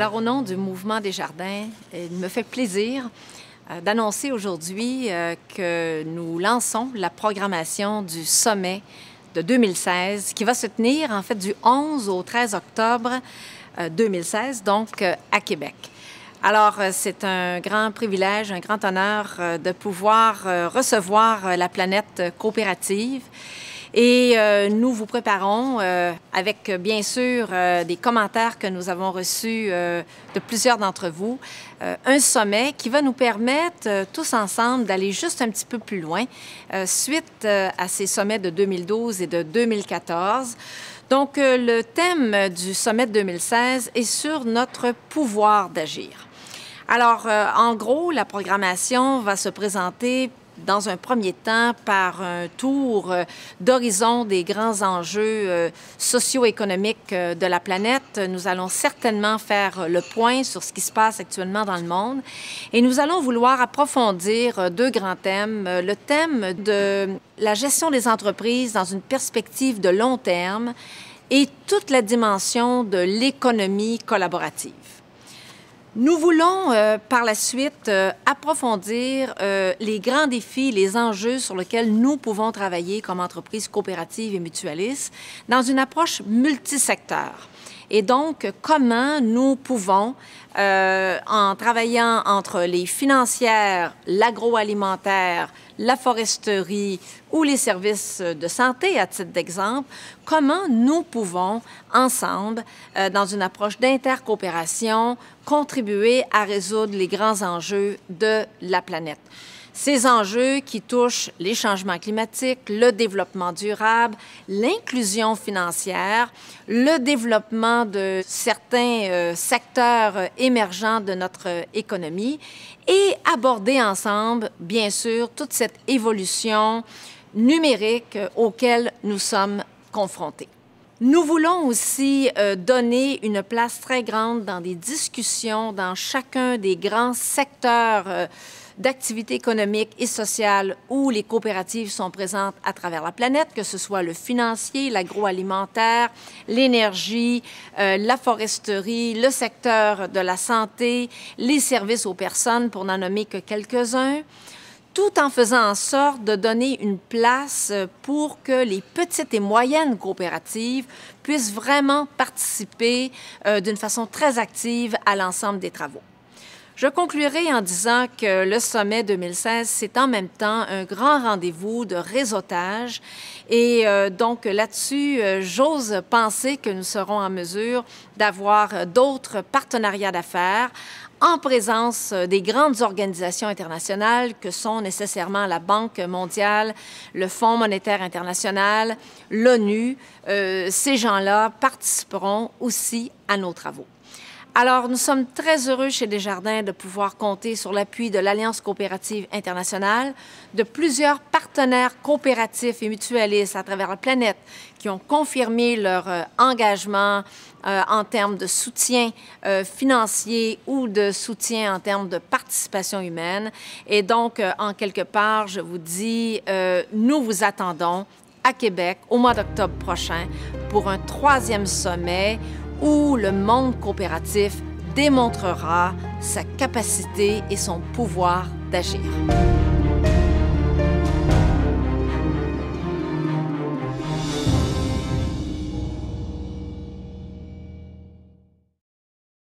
Alors, au nom du Mouvement Desjardins, il me fait plaisir d'annoncer aujourd'hui que nous lançons la programmation du sommet de 2016 qui va se tenir en fait du 11 au 13 octobre 2016, donc à Québec. Alors, c'est un grand privilège, un grand honneur de pouvoir recevoir la planète coopérative. Et nous vous préparons, avec bien sûr des commentaires que nous avons reçus de plusieurs d'entre vous, un sommet qui va nous permettre tous ensemble d'aller juste un petit peu plus loin suite à ces sommets de 2012 et de 2014. Donc, le thème du sommet de 2016 est sur notre pouvoir d'agir. Alors, en gros, la programmation va se présenter dans un premier temps par un tour d'horizon des grands enjeux socio-économiques de la planète. Nous allons certainement faire le point sur ce qui se passe actuellement dans le monde et nous allons vouloir approfondir deux grands thèmes. Le thème de la gestion des entreprises dans une perspective de long terme et toute la dimension de l'économie collaborative. Nous voulons par la suite approfondir les grands défis, les enjeux sur lesquels nous pouvons travailler comme entreprises coopératives et mutualistes dans une approche multisecteur. Et donc, comment nous pouvons, en travaillant entre les financières, l'agroalimentaire, la foresterie ou les services de santé, à titre d'exemple, comment nous pouvons, ensemble, dans une approche d'intercoopération, contribuer à résoudre les grands enjeux de la planète. Ces enjeux qui touchent les changements climatiques, le développement durable, l'inclusion financière, le développement de certains secteurs émergents de notre économie et aborder ensemble, bien sûr, toute cette évolution numérique auquel nous sommes confrontés. Nous voulons aussi donner une place très grande dans des discussions dans chacun des grands secteurs d'activités économiques et sociales où les coopératives sont présentes à travers la planète, que ce soit le financier, l'agroalimentaire, l'énergie, la foresterie, le secteur de la santé, les services aux personnes, pour n'en nommer que quelques-uns, tout en faisant en sorte de donner une place pour que les petites et moyennes coopératives puissent vraiment participer d'une façon très active à l'ensemble des travaux. Je conclurai en disant que le sommet 2016, c'est en même temps un grand rendez-vous de réseautage et donc là-dessus, j'ose penser que nous serons en mesure d'avoir d'autres partenariats d'affaires en présence des grandes organisations internationales que sont nécessairement la Banque mondiale, le Fonds monétaire international, l'ONU. Ces gens-là participeront aussi à nos travaux. Alors, nous sommes très heureux chez Desjardins de pouvoir compter sur l'appui de l'Alliance coopérative internationale, de plusieurs partenaires coopératifs et mutualistes à travers la planète qui ont confirmé leur engagement en termes de soutien financier ou de soutien en termes de participation humaine. Et donc, en quelque part, je vous dis, nous vous attendons à Québec au mois d'octobre prochain pour un 3e sommet où le monde coopératif démontrera sa capacité et son pouvoir d'agir.